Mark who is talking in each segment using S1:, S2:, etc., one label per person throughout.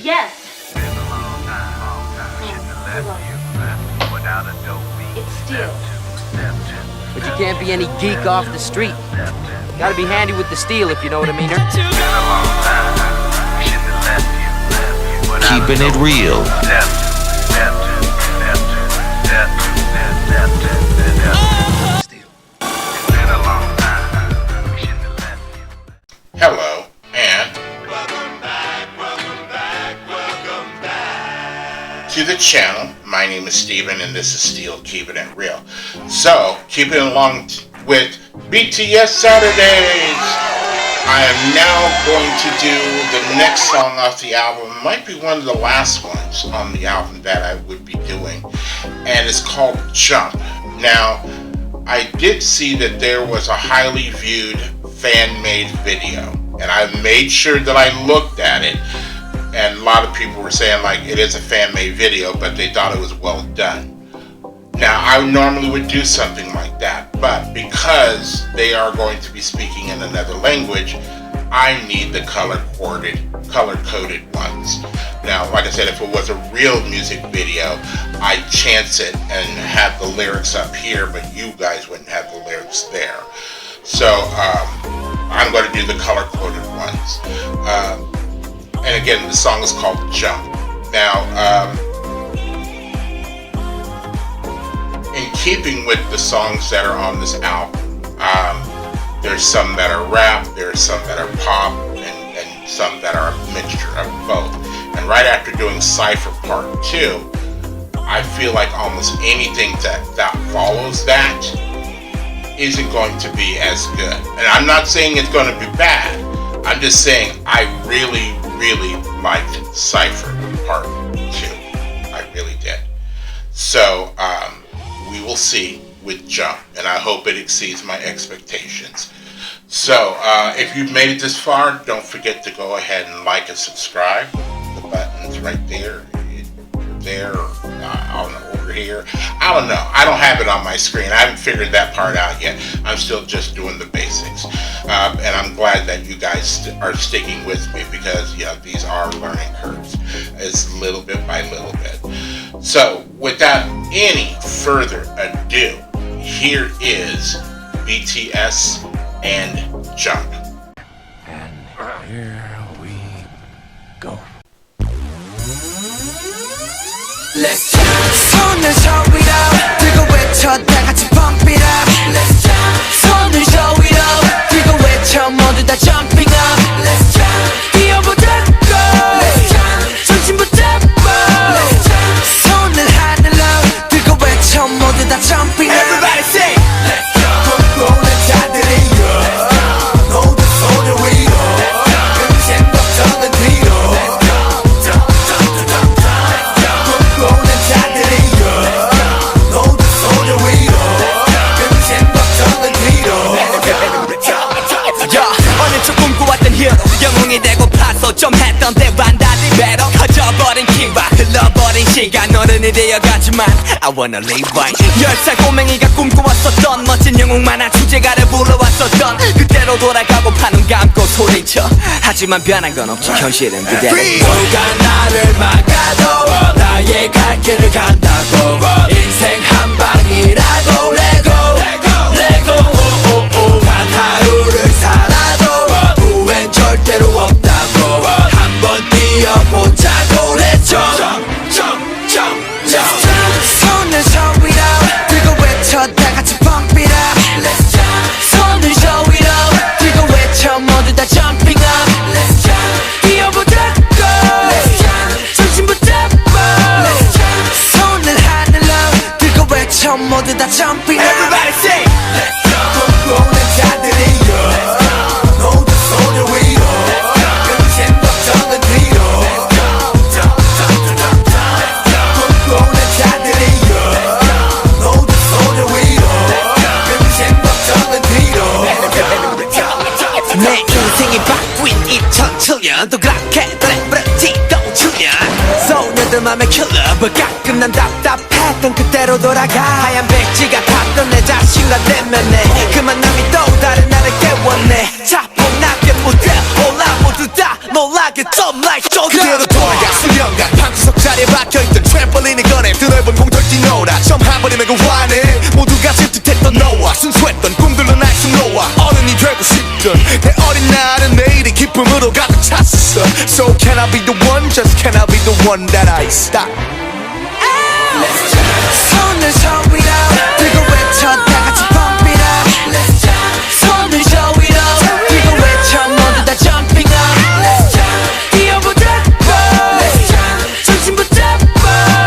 S1: Yes. It's steel.
S2: But you can't be any geek off the street. Gotta be handy with the steel, if you know what I mean.
S3: Keeping it real.
S4: Hello, and
S5: welcome back
S4: to the channel. My name is Steven, and this is Steel Keeping It Real. So, keeping along with BTS Saturdays, I am now going to do the next song off the album. It might be one of the last ones on the album that I would be doing, and it's called Jump. Now, I did see that there was a highly viewed fan-made video, and I made sure that I looked at it, and a lot of people were saying like it is a fan-made video, but they thought it was well done. Now, I normally would do something like that, but because they are going to be speaking in another language, I need the color-coded ones. Now, like I said, if it was a real music video, I'd chance it and have the lyrics up here, but you guys wouldn't have the lyrics there. So, I'm going to do the color-coded ones. And again, the song is called Jump. Now, in keeping with the songs that are on this album, there's some that are rap, there's some that are pop, and some that are a mixture of both. And right after doing Cypher Part 2, I feel like almost anything that follows that isn't going to be as good. And I'm not saying it's going to be bad. I'm just saying I really liked Cypher Part 2. I really did. So, we will see with Jump, and I hope it exceeds my expectations. So, if you've made it this far, don't forget to go ahead and like and subscribe. The button's right there, I don't know, over here. I don't know. I don't have it on my screen. I haven't figured that part out yet. I'm still just doing the basics. And I'm glad that you guys are sticking with me because, you know, these are learning curves. It's little bit by little bit. So, without any further ado, here is BTS and Jump.
S3: And here we go.
S6: Let's jump. 손을 show it up. 들고 외쳐 다 같이 pump it up. Let's jump. 손을 show it up. 들고 외쳐 모두 다 jumping up. Let's jump. 뛰어보자 go. Let's jump. 정신 붙잡고. Let's jump. 손을 하늘로 들고 외쳐 모두 다 jumping up. Everybody say let's jump. 꿈꾸는 자들이여. 모두 손을 위로. 금생 걱정은 뒤로. 영웅이 되고 파서 좀 했던 때와는 달리 배로 커져버린 킹바 흘러버린 시간 어른이 되어가지만 I wanna live right 10살 꼬맹이가 꿈꿔왔었던 멋진 영웅 만화 주제가를 불러왔었던 그때로 돌아가고 파는 감고 소리쳐 하지만 변한 건 없지 현실은 그대로 누가 나를 막아도 나의 갈 길을 간다고 인생 한 방이라고 레고 단 하루를 살아도 후회는 절대로 없다고 한번 뛰어보자고 Let's jump 손을 show it up 들고 외쳐 다 같이 pump it up Let's jump 손을 show it up 들고 외쳐 모두 다 jumping up Let's jump 뛰어보자 go Let's jump 정신 붙잡고 Let's jump 손을 하늘로 들고 외쳐 모두 다 jumping up Everybody say Let's jump 꿈꾸는 자들이여 모두 손을 위로 금생 걱정은 뒤로 꿈꾸는 자들이여 모두 손을 위로 금생 걱정은 뒤로 내 인생이 바뀐 2007년 그렇게 랩브레티도 출연 소녀들 맘에 킬러 가끔 난 답답했던 그때로 돌아가 하얀 백지가 탔던 내 자신과 대면해 그 만남이 또 다른 나를 깨웠네 차분하게 무대 올라 모두 다 놀라게 좀 like 조드 그대로 돌아가 현관 방구석 자리에 박혀있던 트램펄린을 꺼내 드넓은 공터를 뛰노라 처음 한 번이면 그 화내 모두가 질투했던 너와 순수했던 꿈들로 날 숨놓아 어른이 되고 싶던 내 어린 날은 내일이 기쁨으로 가득 찼어 So can I be the one, just can I be the one that I stop Let's jump 손을 저 위로 들고 외쳐 다같이 pump it up Let's jump 손을 저 위로 들고 외쳐 모두 다 jumping up Let's jump 뛰어보자 Let's jump 중심 붙잡고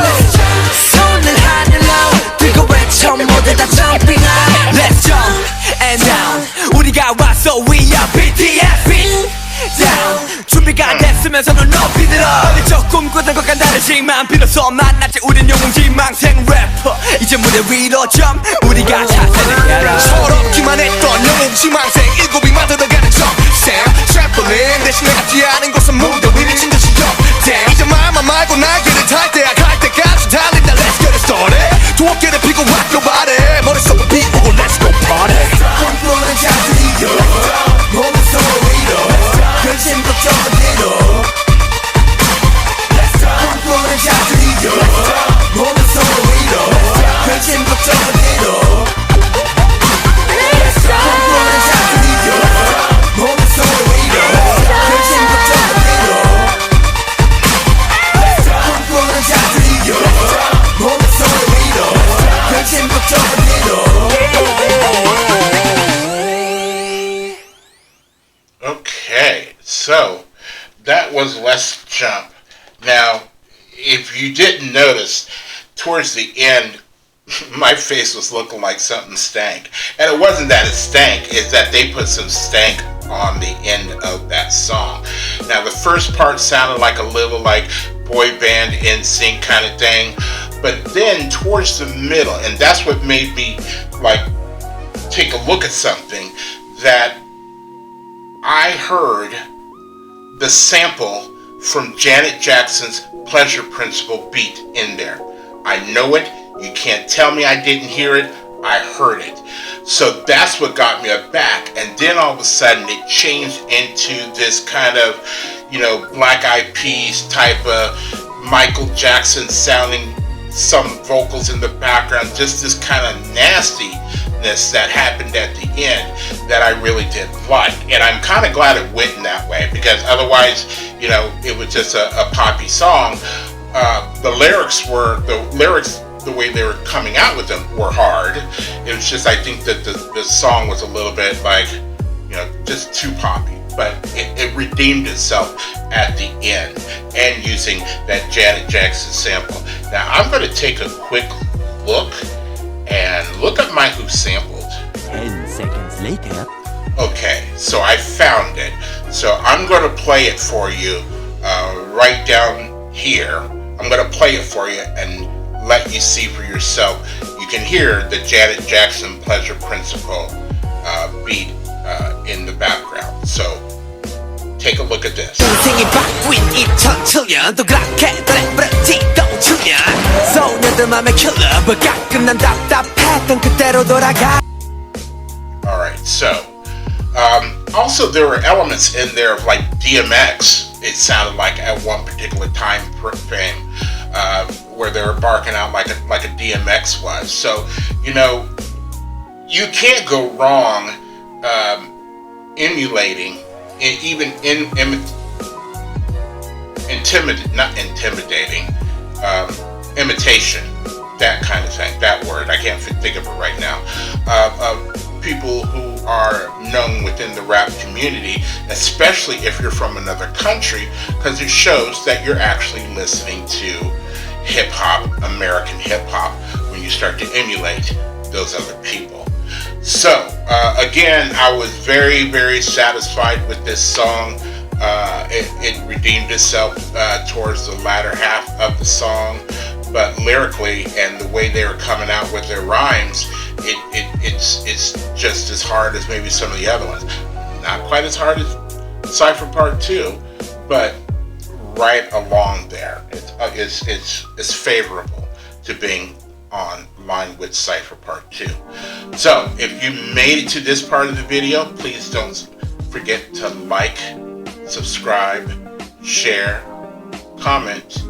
S6: Let's jump 손을 하늘로 들고 외쳐 모두 다 jumping up Let's jump and down 우리가 왔어 we are BTS beat down 준비가 됐으면 손을 높이 들어 어릴 적 꿈꾸던 것과 다르지만 비로소 만났지 우린 영웅지망생 래퍼 이제 무대 위로 jump 우리가 차세를 열어 서럽기만 했던 영웅지망생 일곱이만 들어가는 점쌤 트램펄린 대신 내가 뛰어하는 곳은 무대 위 미친 듯이 jump 이제 말만 말고 날개를 탈 때야 갈 때까지 달린다 Let's get it started 두 어깨를 펴고 rock your body 머릿속을 비우고 Let's go party 꿈꾸는 자들이여 몸은 소리로 근심 걱정은 뒤로 꿈꾸는 자들이여 몸은 소리로 근심 걱정은 뒤로 꿈꾸는 자들이여 몸은 소리로 근심 걱정은 뒤로 꿈꾸는 자들이여 몸은 소리로 근심 걱정은 뒤로
S4: Okay, so that was Let's Jump. Now, if you didn't notice, towards the end, my face was looking like something stank. And it wasn't that it stank, it's that they put some stank on the end of that song. Now, the first part sounded like a little like boy band NSYNC kind of thing. But then towards the middle, and that's what made me like take a look at something, that I heard the sample from Janet Jackson's Pleasure Principle beat in there. I know it. You can't tell me I didn't hear it. I heard it. So that's what got me aback. And then all of a sudden it changed into this kind of, Black Eyed Peas type of Michael Jackson sounding, some vocals in the background, just this kind of nastiness that happened at the end that I really didn't like. And I'm kind of glad it went in that way, because otherwise, it was just a poppy song. The lyrics, the way they were coming out with them were hard. It was just, I think that the song was a little bit like, just too poppy. But it redeemed itself at the end, and using that Janet Jackson sample. Now I'm going to take a quick look and look up my Who Sampled.
S1: 10 seconds later.
S4: Okay, so I found it. So I'm going to play it for you right down here. I'm going to play it for you and let you see for yourself. You can hear the Janet Jackson Pleasure Principle beat in the background. So take a look at this.
S6: 인생이 바뀐 2007년도 그렇게 노래부르지도 출연 소녀들 맘에 킬러 뭐 가끔 난 답답했던 그때로 돌아가.
S4: Alright, so also there were elements in there of like DMX. It sounded like at one particular time frame where they were barking out like a DMX was. So you can't go wrong emulating and even imitation, that kind of thing. That word, I can't think of it right now. People who are known within the rap community, especially if you're from another country, because it shows that you're actually listening to hip-hop, American hip-hop, when you start to emulate those other people. So, again, I was very, very satisfied with this song. It redeemed itself towards the latter half of the song, but lyrically and the way they were coming out with their rhymes, it's just as hard as maybe some of the other ones. Not quite as hard as Cypher Part 2, but right along there. It's favorable to being on line with Cypher Part 2. So, if you made it to this part of the video, please don't forget to like, subscribe, share, comment,